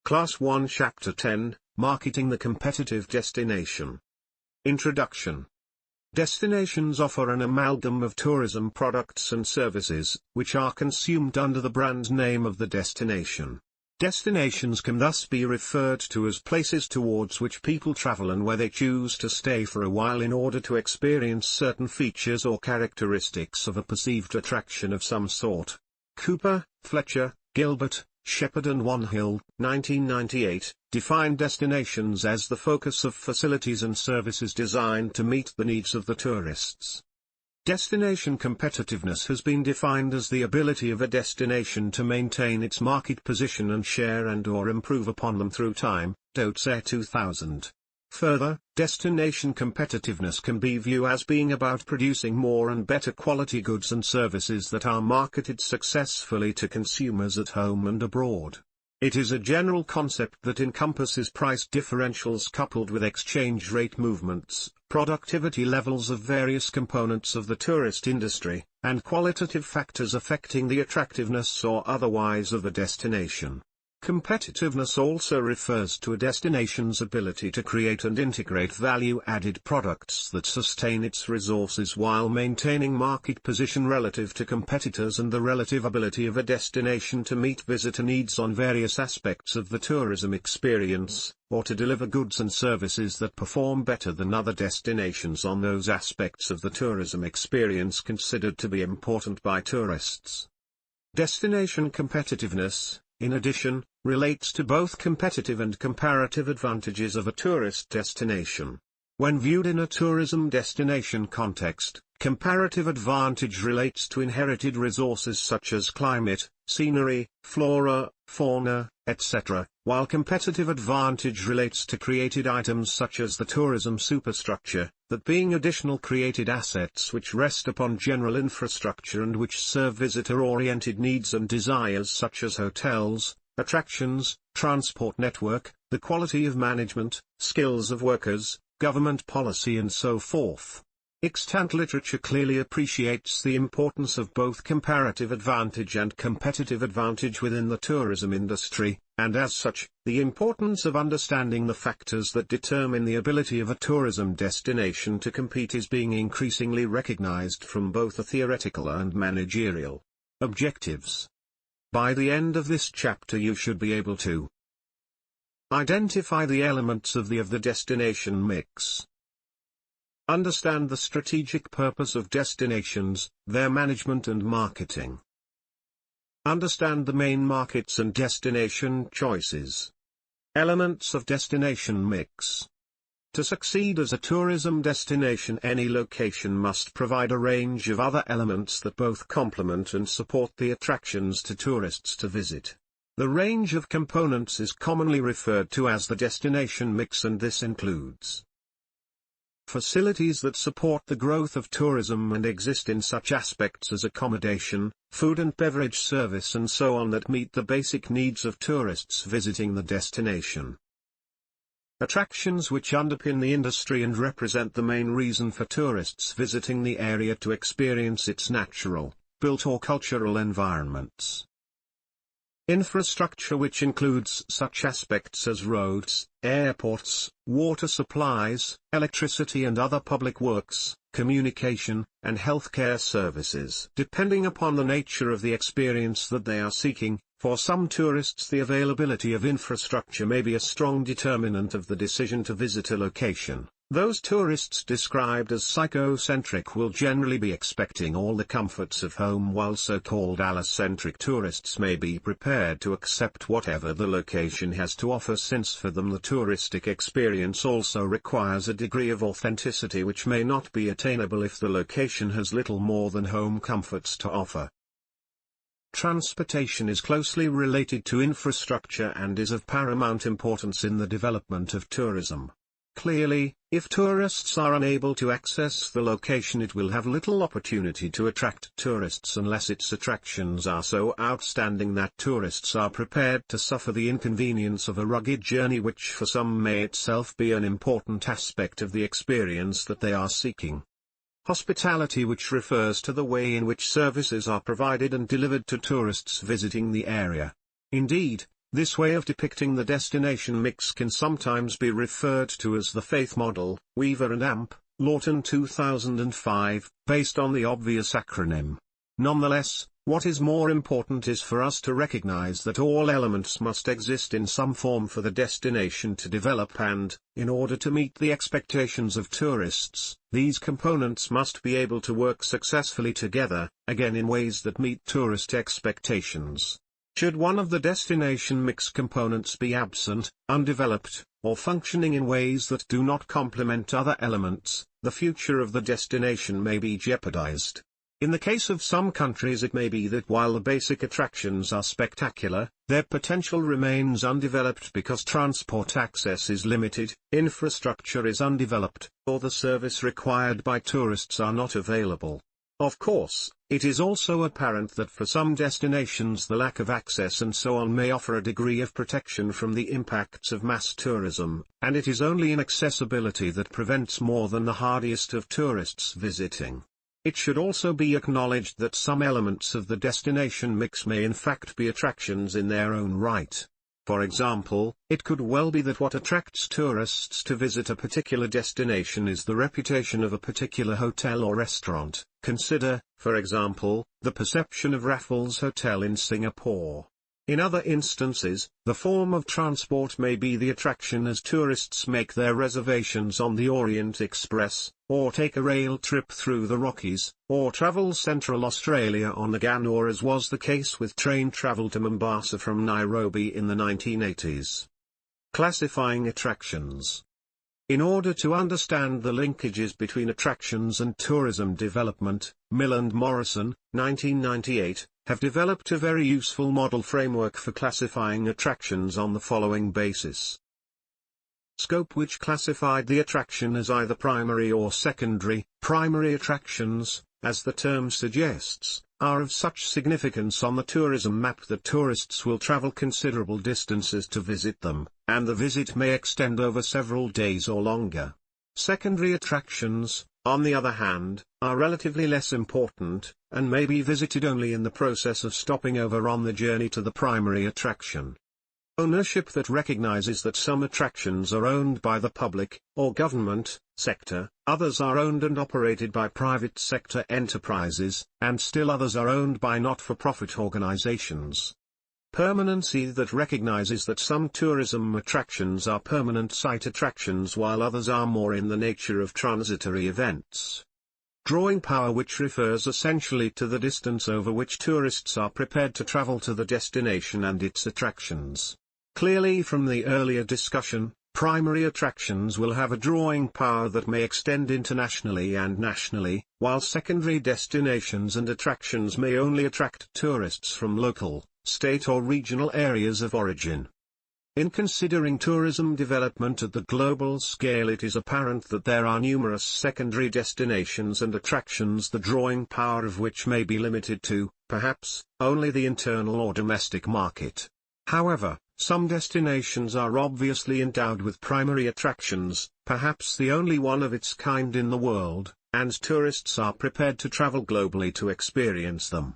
Class 1 Chapter 10, Marketing the Competitive Destination. Introduction. Destinations offer an amalgam of tourism products and services, which are consumed under the brand name of the destination. Destinations can thus be referred to as places towards which people travel and where they choose to stay for a while in order to experience certain features or characteristics of a perceived attraction of some sort. Cooper, Fletcher, Gilbert, Shepherd and Wanhill, 1998, define destinations as the focus of facilities and services designed to meet the needs of the tourists. Destination competitiveness has been defined as the ability of a destination to maintain its market position and share and/or improve upon them through time, Dotzer 2000. Further, destination competitiveness can be viewed as being about producing more and better quality goods and services that are marketed successfully to consumers at home and abroad. It is a general concept that encompasses price differentials coupled with exchange rate movements, productivity levels of various components of the tourist industry, and qualitative factors affecting the attractiveness or otherwise of a destination. Competitiveness also refers to a destination's ability to create and integrate value-added products that sustain its resources while maintaining market position relative to competitors and the relative ability of a destination to meet visitor needs on various aspects of the tourism experience, or to deliver goods and services that perform better than other destinations on those aspects of the tourism experience considered to be important by tourists. Destination competitiveness, in addition, relates to both competitive and comparative advantages of a tourist destination. When viewed in a tourism destination context, comparative advantage relates to inherited resources such as climate, scenery, flora, fauna, etc., while competitive advantage relates to created items such as the tourism superstructure, that being additional created assets which rest upon general infrastructure and which serve visitor-oriented needs and desires such as hotels, attractions, transport network, the quality of management, skills of workers, government policy and so forth. Extant literature clearly appreciates the importance of both comparative advantage and competitive advantage within the tourism industry, and as such, the importance of understanding the factors that determine the ability of a tourism destination to compete is being increasingly recognized from both a theoretical and managerial objectives. By the end of this chapter you should be able to identify the elements of the destination mix. Understand the strategic purpose of destinations, their management and marketing. Understand the main markets and destination choices. Elements of destination mix. To succeed as a tourism destination, any location must provide a range of other elements that both complement and support the attractions to tourists to visit. The range of components is commonly referred to as the destination mix, and this includes facilities that support the growth of tourism and exist in such aspects as accommodation, food and beverage service and so on that meet the basic needs of tourists visiting the destination. Attractions which underpin the industry and represent the main reason for tourists visiting the area to experience its natural, built or cultural environments. Infrastructure, which includes such aspects as roads, airports, water supplies, electricity and other public works, communication, and healthcare services. Depending upon the nature of the experience that they are seeking, for some tourists the availability of infrastructure may be a strong determinant of the decision to visit a location. Those tourists described as psychocentric will generally be expecting all the comforts of home, while so-called allocentric tourists may be prepared to accept whatever the location has to offer, since for them the touristic experience also requires a degree of authenticity which may not be attainable if the location has little more than home comforts to offer. Transportation is closely related to infrastructure and is of paramount importance in the development of tourism. Clearly, if tourists are unable to access the location, it will have little opportunity to attract tourists unless its attractions are so outstanding that tourists are prepared to suffer the inconvenience of a rugged journey, which for some may itself be an important aspect of the experience that they are seeking. Hospitality, which refers to the way in which services are provided and delivered to tourists visiting the area. Indeed, This way of depicting the destination mix can sometimes be referred to as the faith model. Weaver and Amp, Lawton 2005, based on the obvious acronym. Nonetheless, what is more important is for us to recognize that all elements must exist in some form for the destination to develop, and, in order to meet the expectations of tourists, these components must be able to work successfully together, again in ways that meet tourist expectations. Should one of the destination mix components be absent, undeveloped, or functioning in ways that do not complement other elements, the future of the destination may be jeopardized. In the case of some countries, it may be that while the basic attractions are spectacular, their potential remains undeveloped because transport access is limited, infrastructure is undeveloped, or the service required by tourists are not available. Of course, it is also apparent that for some destinations the lack of access and so on may offer a degree of protection from the impacts of mass tourism, and it is only inaccessibility that prevents more than the hardiest of tourists visiting. It should also be acknowledged that some elements of the destination mix may in fact be attractions in their own right. For example, it could well be that what attracts tourists to visit a particular destination is the reputation of a particular hotel or restaurant. Consider, for example, the perception of Raffles Hotel in Singapore. In other instances, the form of transport may be the attraction as tourists make their reservations on the Orient Express, or take a rail trip through the Rockies, or travel Central Australia on the GAN, or as was the case with train travel to Mombasa from Nairobi in the 1980s. Classifying attractions. In order to understand the linkages between attractions and tourism development, Mill and Morrison, 1998, have developed a very useful model framework for classifying attractions on the following basis. Scope, which classified the attraction as either primary or secondary. Primary attractions, as the term suggests, are of such significance on the tourism map that tourists will travel considerable distances to visit them, and the visit may extend over several days or longer. Secondary attractions, on the other hand, are relatively less important, and may be visited only in the process of stopping over on the journey to the primary attraction. Ownership that recognizes that some attractions are owned by the public, or government, sector, others are owned and operated by private sector enterprises, and still others are owned by not-for-profit organizations. Permanency that recognizes that some tourism attractions are permanent site attractions while others are more in the nature of transitory events. Drawing power, which refers essentially to the distance over which tourists are prepared to travel to the destination and its attractions. Clearly from the earlier discussion, primary attractions will have a drawing power that may extend internationally and nationally, while secondary destinations and attractions may only attract tourists from local, state or regional areas of origin. In considering tourism development at the global scale, it is apparent that there are numerous secondary destinations and attractions the drawing power of which may be limited to, perhaps, only the internal or domestic market. However, some destinations are obviously endowed with primary attractions, perhaps the only one of its kind in the world, and tourists are prepared to travel globally to experience them.